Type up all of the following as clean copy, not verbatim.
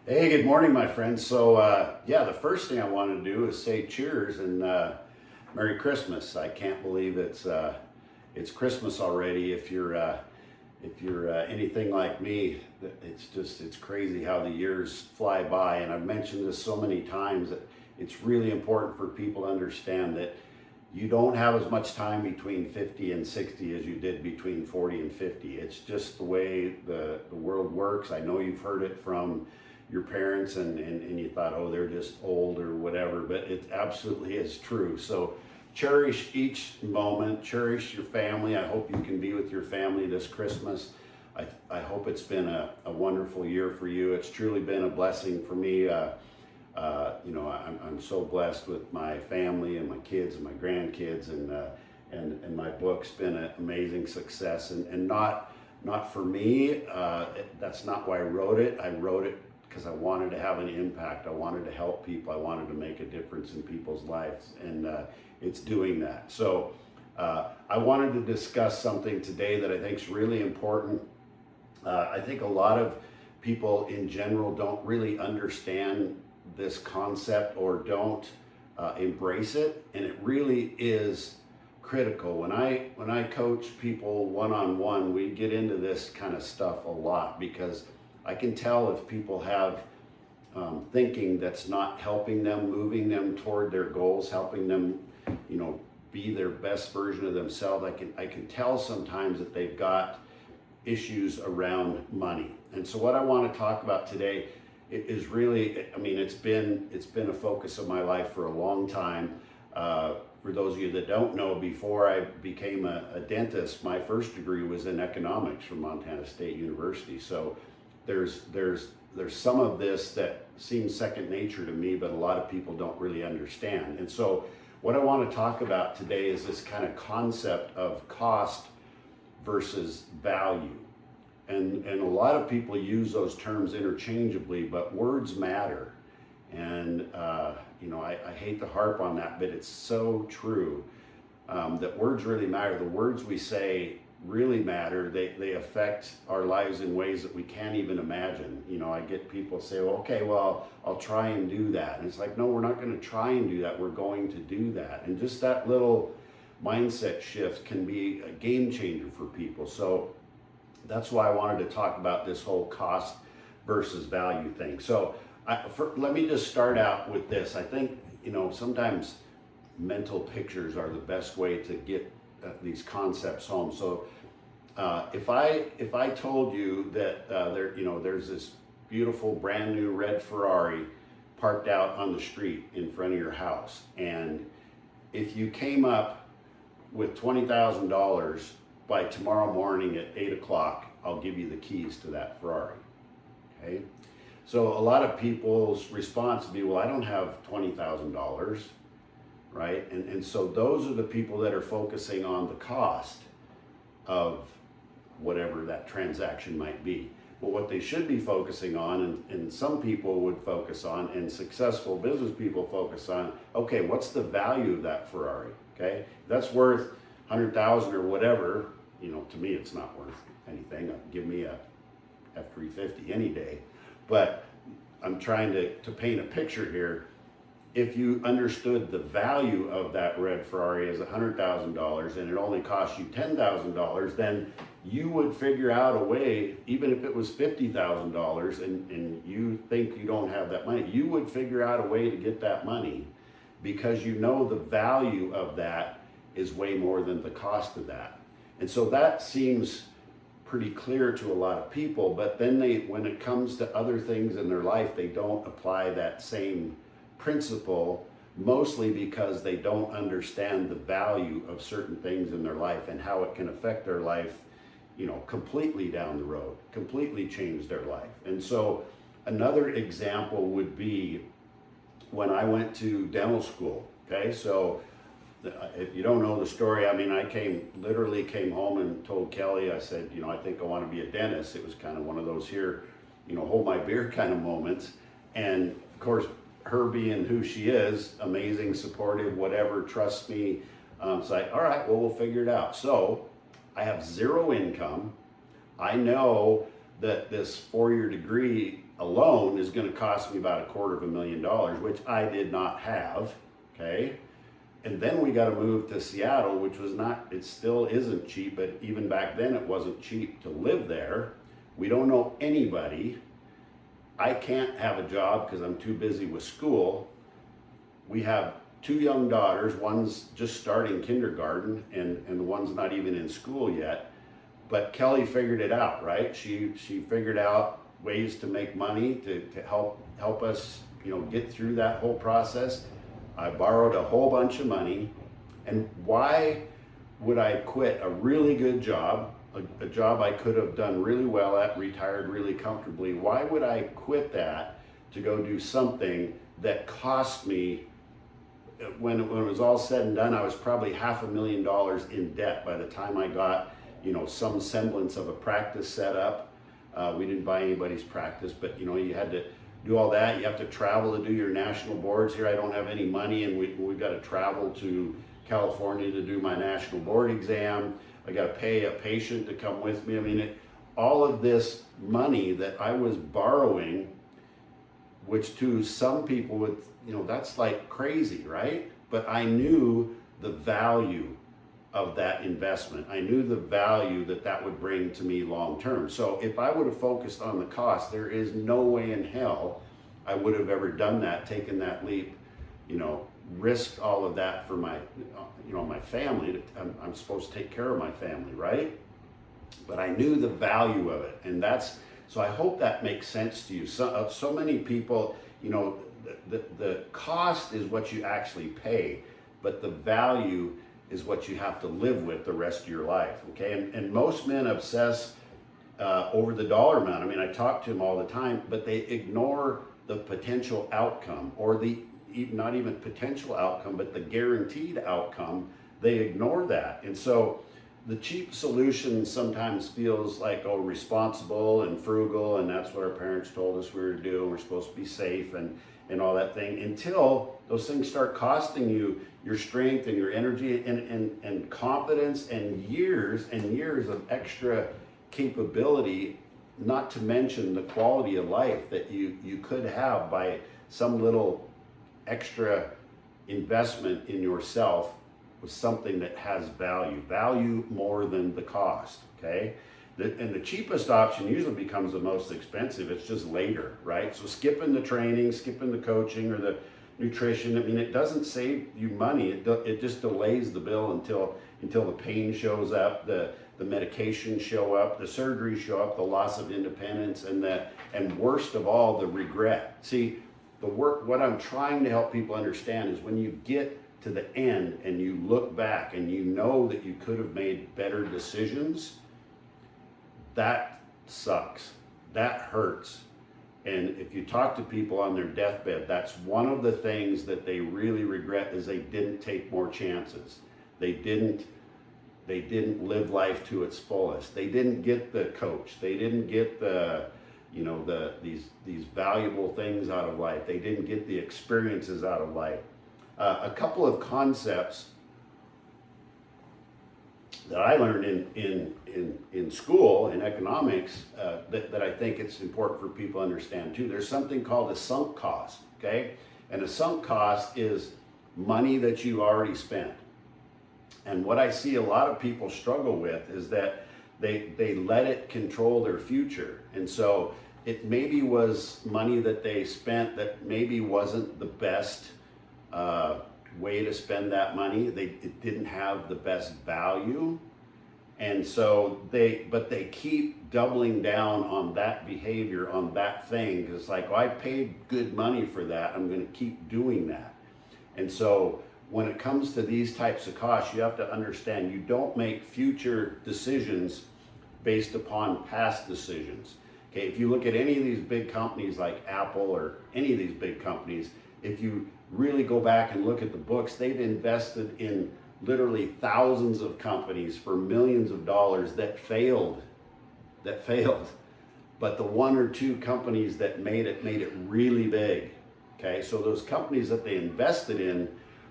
Hey, good morning, my friends. Yeah, the first thing I wanted to do is say cheers and Merry Christmas. I can't believe it's Christmas already. If you're anything like me, it's crazy how the years fly by. And I've mentioned this so many times that it's really important for people to understand that you don't have as much time between 50 and 60 as you did between 40 and 50. It's just the way the world works. I know you've heard it from your parents and you thought, oh, they're just old or whatever, but it absolutely is true. So cherish each moment, cherish your family. I hope you can be with your family this Christmas. I hope it's been a wonderful year for you. It's truly been a blessing for me. I'm so blessed with my family and my kids and my grandkids, and my book's been an amazing success. And not for me. That's not why I wrote it. I wrote it because I wanted to have an impact. I wanted to help people. I wanted to make a difference in people's lives, and it's doing that. So I wanted to discuss something today that I think is really important. I think a lot of people in general don't really understand this concept or don't embrace it, and it really is critical. When I coach people one-on-one, we get into this kind of stuff a lot because I can tell if people have thinking that's not helping them, moving them toward their goals, helping them, be their best version of themselves. I can tell sometimes that they've got issues around money. And so what I want to talk about today is really, it's been a focus of my life for a long time. For those of you that don't know, before I became a dentist, my first degree was in economics from Montana State University. So there's some of this that seems second nature to me, but a lot of people don't really understand. And so what I want to talk about today is this kind of concept of cost versus value. And a lot of people use those terms interchangeably, but words matter. And I hate to harp on that, but it's so true that words really matter. The words we say really matter. They affect our lives in ways that we can't even imagine. I get people say, well, okay, well, I'll try and do that. And it's like, no, we're not going to try and do that. We're going to do that. And just that little mindset shift can be a game changer for people. So that's why I wanted to talk about this whole cost versus value thing. So let me just start out with this. I think, sometimes mental pictures are the best way to get these concepts home. So if I told you that there's this beautiful brand new red Ferrari parked out on the street in front of your house, and if you came up with $20,000 by tomorrow morning at 8 o'clock, I'll give you the keys to that Ferrari. Okay? So a lot of people's response would be, well, I don't have $20,000, right? And so those are the people that are focusing on the cost of whatever that transaction might be. But what they should be focusing on, and some people would focus on, and successful business people focus on, okay, what's the value of that Ferrari? Okay? If that's worth 100,000 or whatever, to me it's not worth anything. Give me a F-350 any day. But I'm trying to paint a picture here. If you understood the value of that red Ferrari as $100,000 and it only cost you $10,000, then you would figure out a way, even if it was $50,000 and you think you don't have that money, you would figure out a way to get that money because the value of that is way more than the cost of that. And so that seems pretty clear to a lot of people, but then when it comes to other things in their life, they don't apply that same principle, mostly because they don't understand the value of certain things in their life and how it can affect their life, completely down the road, completely change their life. And so another example would be when I went to dental school. Okay, so if you don't know the story, I literally came home and told Kelly, I said, I think I want to be a dentist. It was kind of one of those here, hold my beer kind of moments. And of course, her being who she is, amazing, supportive, whatever, trusts me. It's like, all right, well, we'll figure it out. So I have zero income. I know that this 4-year degree alone is going to cost me about $250,000, which I did not have. Okay. And then we got to move to Seattle, which was not, it still isn't cheap, but even back then it wasn't cheap to live there. We don't know anybody. I can't have a job because I'm too busy with school. We have 2 young daughters. One's just starting kindergarten and the one's not even in school yet. But Kelly figured it out, right? She figured out ways to make money to help us, get through that whole process. I borrowed a whole bunch of money. And why would I quit a really good job, a job I could have done really well at, retired really comfortably? Why would I quit that to go do something that cost me, when it was all said and done, I was probably $500,000 in debt by the time I got, some semblance of a practice set up. We didn't buy anybody's practice, but you had to do all that. You have to travel to do your national boards. Here I don't have any money, and we've got to travel to California to do my national board exam. I got to pay a patient to come with me. I mean, all of this money that I was borrowing, which to some people would, that's like crazy, right? But I knew the value of that investment. I knew the value that would bring to me long term. So if I would have focused on the cost, there is no way in hell I would have ever done that, taken that leap, risked all of that for my, my family. I'm supposed to take care of my family, right? But I knew the value of it, and so I hope that makes sense to you. So many people, the cost is what you actually pay, but the value is what you have to live with the rest of your life, okay? And most men obsess over the dollar amount. I mean, I talk to them all the time, but they ignore the potential outcome, or not even potential outcome, but the guaranteed outcome. They ignore that. And so the cheap solution sometimes feels like, responsible and frugal, and that's what our parents told us we were to do, and we're supposed to be safe and all that thing, until those things start costing you your strength and your energy and confidence and years of extra capability, not to mention the quality of life that you could have by some little extra investment in yourself with something that has value more than the cost, okay? And the cheapest option usually becomes the most expensive. It's just later, right? So skipping the training, skipping the coaching or the nutrition, I mean, it doesn't save you money. It just delays the bill until the pain shows up, the medications show up, the surgeries show up, the loss of independence, and worst of all, the regret. See, what I'm trying to help people understand is when you get to the end and you look back and you know that you could have made better decisions, that sucks. That hurts. And if you talk to people on their deathbed, that's one of the things that they really regret, is they didn't take more chances. They didn't live life to its fullest. They didn't get the coach. They didn't get these valuable things out of life. They didn't get the experiences out of life. A couple of concepts that I learned in school in economics that I think it's important for people to understand too. There's something called a sunk cost, okay? And a sunk cost is money that you already spent. And what I see a lot of people struggle with is that they let it control their future. And so it maybe was money that they spent that maybe wasn't the best way to spend that money. It didn't have the best value. And so they keep doubling down on that behavior, on that thing, because it's like, well, I paid good money for that, I'm going to keep doing that. And so when it comes to these types of costs, you have to understand you don't make future decisions based upon past decisions. Okay, if you look at any of these big companies like Apple or any of these big companies, if you really go back and look at the books, they've invested in literally thousands of companies for millions of dollars that failed. But the one or two companies that made it really big. Okay, so those companies that they invested in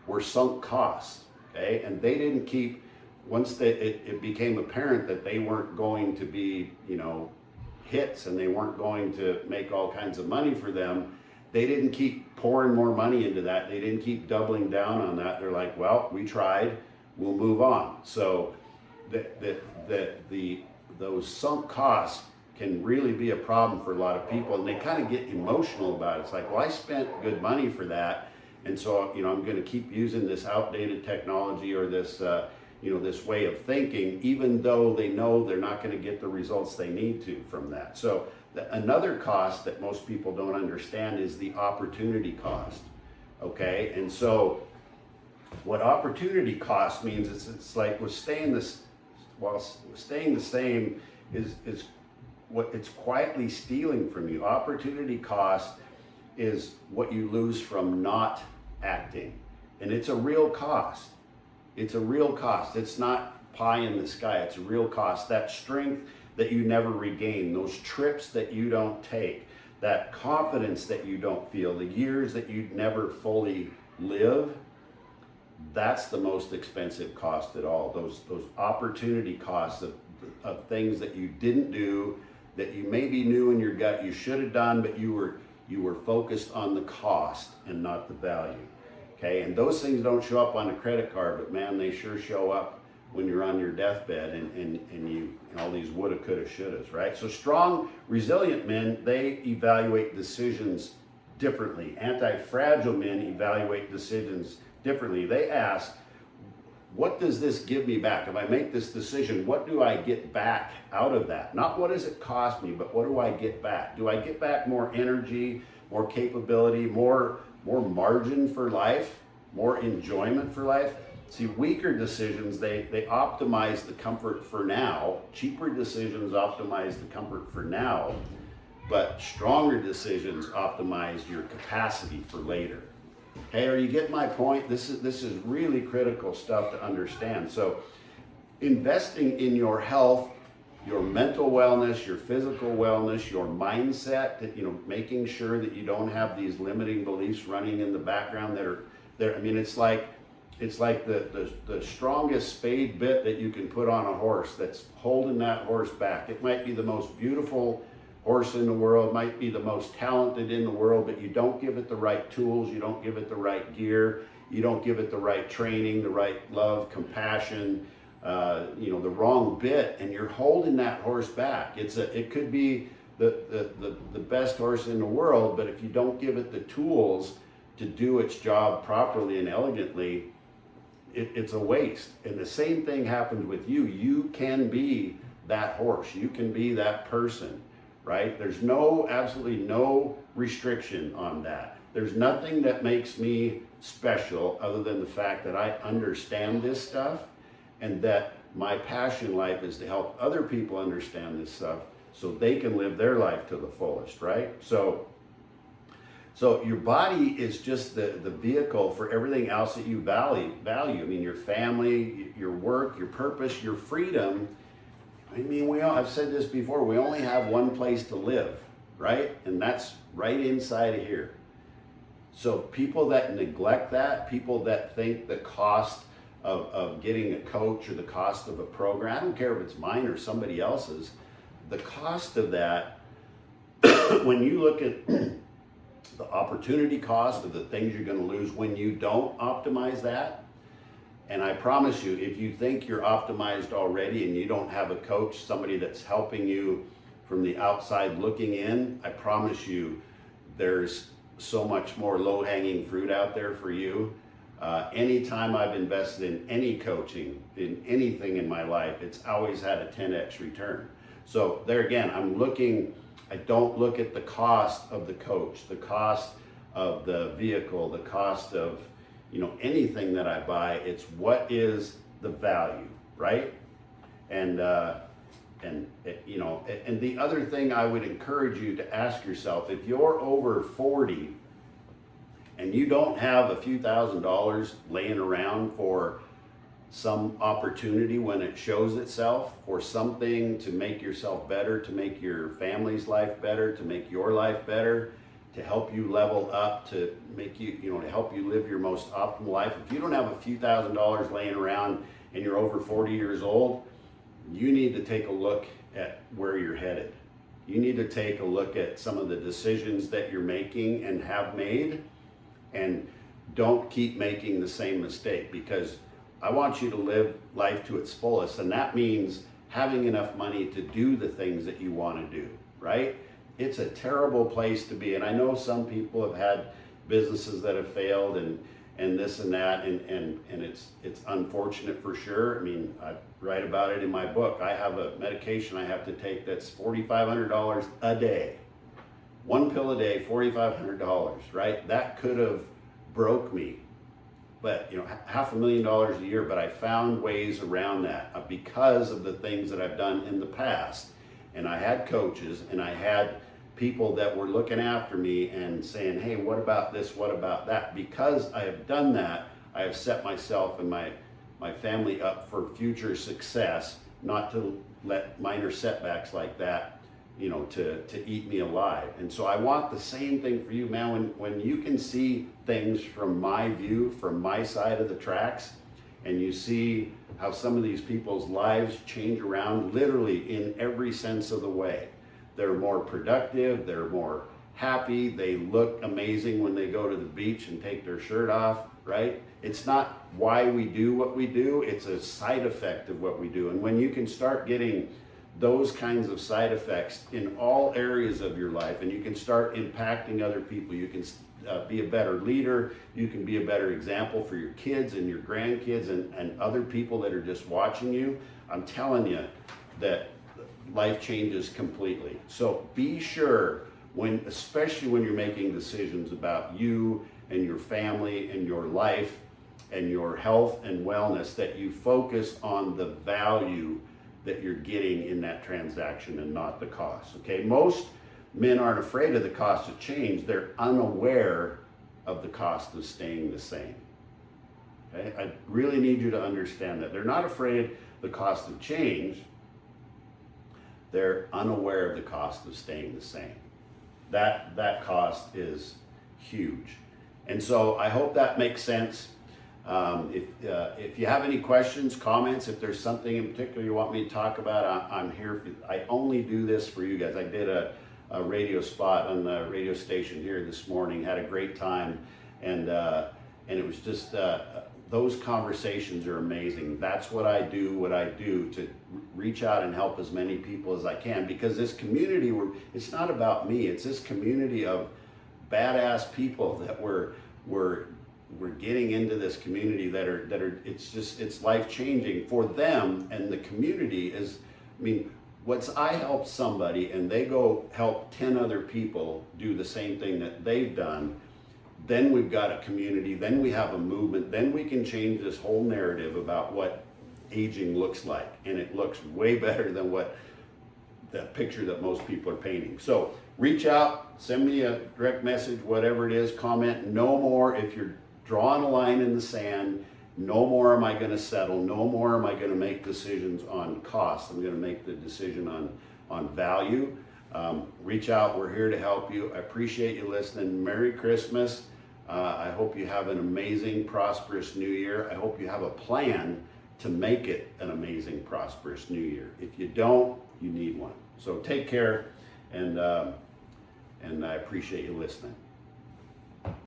were sunk costs. Okay, and they didn't keep, once it became apparent that they weren't going to be, hits and they weren't going to make all kinds of money for them, they didn't keep pouring more money into that. They didn't keep doubling down on that. They're like, well, we tried, we'll move on. So those sunk costs can really be a problem for a lot of people, and they kind of get emotional about it. It's like, well, I spent good money for that, and so I'm going to keep using this outdated technology or this this way of thinking, even though they know they're not going to get the results they need to from that. So another cost that most people don't understand is the opportunity cost. Okay, and so what opportunity cost means is it's like staying the same is what it's quietly stealing from you. Opportunity cost is what you lose from not acting, and it's a real cost. It's a real cost. It's not pie in the sky. It's a real cost. That strength that you never regain, those trips that you don't take, that confidence that you don't feel, the years that you never fully live, that's the most expensive cost at all. Those opportunity costs of things that you didn't do, that you maybe knew in your gut you should have done, but you were focused on the cost and not the value. Okay, and those things don't show up on a credit card, but man, they sure show up when you're on your deathbed and you all these woulda, coulda, shouldas, right? So strong, resilient men, they evaluate decisions differently. Anti-fragile men evaluate decisions differently. They ask, what does this give me back? If I make this decision, what do I get back out of that? Not what does it cost me, but what do I get back? Do I get back more energy, more capability, more margin for life, more enjoyment for life? See, weaker decisions, they optimize the comfort for now. Cheaper decisions optimize the comfort for now, but stronger decisions optimize your capacity for later. Hey, are you getting my point? This is really critical stuff to understand. So investing in your health, your mental wellness, your physical wellness, your mindset, that making sure that you don't have these limiting beliefs running in the background that are there. I mean, it's like the strongest spade bit that you can put on a horse that's holding that horse back. It might be the most beautiful horse in the world, might be the most talented in the world, but you don't give it the right tools, you don't give it the right gear, you don't give it the right training, the right love, compassion, the wrong bit, and you're holding that horse back. It could be the best horse in the world, but if you don't give it the tools to do its job properly and elegantly, it's a waste. And the same thing happens with you. You can be that horse. You can be that person, right? There's absolutely no restriction on that. There's nothing that makes me special other than the fact that I understand this stuff, and that my passion in life is to help other people understand this stuff so they can live their life to the fullest, right? So your body is just the vehicle for everything else that you value. I mean, your family, your work, your purpose, your freedom. I mean, I've said this before, we only have one place to live, right? And that's right inside of here. So people that neglect that, people that think the cost of getting a coach or the cost of a program, I don't care if it's mine or somebody else's, the cost of that, when you look at the opportunity cost of the things you're going to lose when you don't optimize that, and I promise you, if you think you're optimized already and you don't have a coach, somebody that's helping you from the outside looking in, I promise you there's so much more low-hanging fruit out there for you. Anytime I've invested in any coaching, in anything in my life, it's always had a 10x return. So there again, I don't look at the cost of the coach, the cost of the vehicle, the cost of anything that I buy. It's what is the value, right? And the other thing I would encourage you to ask yourself, if you're over 40 and you don't have a few $1,000s laying around for some opportunity when it shows itself, for something to make yourself better, to make your family's life better, to make your life better, to help you level up, to make you, to help you live your most optimal life. If you don't have a few $1,000s laying around and you're over 40 years old, you need to take a look at where you're headed. you need to take a look at some of the decisions that you're making and have made, and don't keep making the same mistake, because I want you to live life to its fullest, and that means having enough money to do the things that you want to do, right? It's a terrible place to be, and I know some people have had businesses that have failed and this and that, and it's unfortunate for sure. I mean, I write about it in my book. I have a medication I have to take that's $4,500 a day. One pill a day, $4,500, right? That could have broke me. But $500,000 a year, but I found ways around that because of the things that I've done in the past. And I had coaches and I had people that were looking after me and saying, hey, what about this, what about that? Because I have done that, I have set myself and my family up for future success, not to let minor setbacks like that to eat me alive. And so I want the same thing for you, man. When you can see things from my view, from my side of the tracks, and you see how some of these people's lives change around literally in every sense of the way. They're more productive, they're more happy, they look amazing when they go to the beach and take their shirt off, right? It's not why we do what we do, it's a side effect of what we do. And when you can start getting those kinds of side effects in all areas of your life, and you can start impacting other people, you can be a better leader, you can be a better example for your kids and your grandkids and other people that are just watching you, I'm telling you that life changes completely. So be sure, especially when you're making decisions about you and your family and your life and your health and wellness, that you focus on the value that you're getting in that transaction and not the cost. Okay, most men aren't afraid of the cost of change, they're unaware of the cost of staying the same. Okay, I really need you to understand that. They're not afraid of the cost of change, they're unaware of the cost of staying the same. That cost is huge. And so I hope that makes sense. If you have any questions, comments, if there's something in particular you want me to talk about, I'm here. I only do this for you guys. I did a radio spot on the radio station here this morning, had a great time, and it was just, those conversations are amazing. That's what I do to reach out and help as many people as I can, because this community, it's not about me, it's this community of badass people that we're getting into this community that are it's life-changing for them, and the community is, once I help somebody and they go help 10 other people do the same thing that they've done, then we've got a community, then we have a movement, then we can change this whole narrative about what aging looks like, and it looks way better than what the picture that most people are painting. So reach out, send me a direct message, whatever it is, comment. No more, if you're drawing a line in the sand, no more am I going to settle, no more am I going to make decisions on cost. I'm going to make the decision on value. Reach out, we're here to help you. I appreciate you listening. Merry Christmas. I hope you have an amazing, prosperous new year. I hope you have a plan to make it an amazing, prosperous new year. If you don't, you need one. So take care, and I appreciate you listening.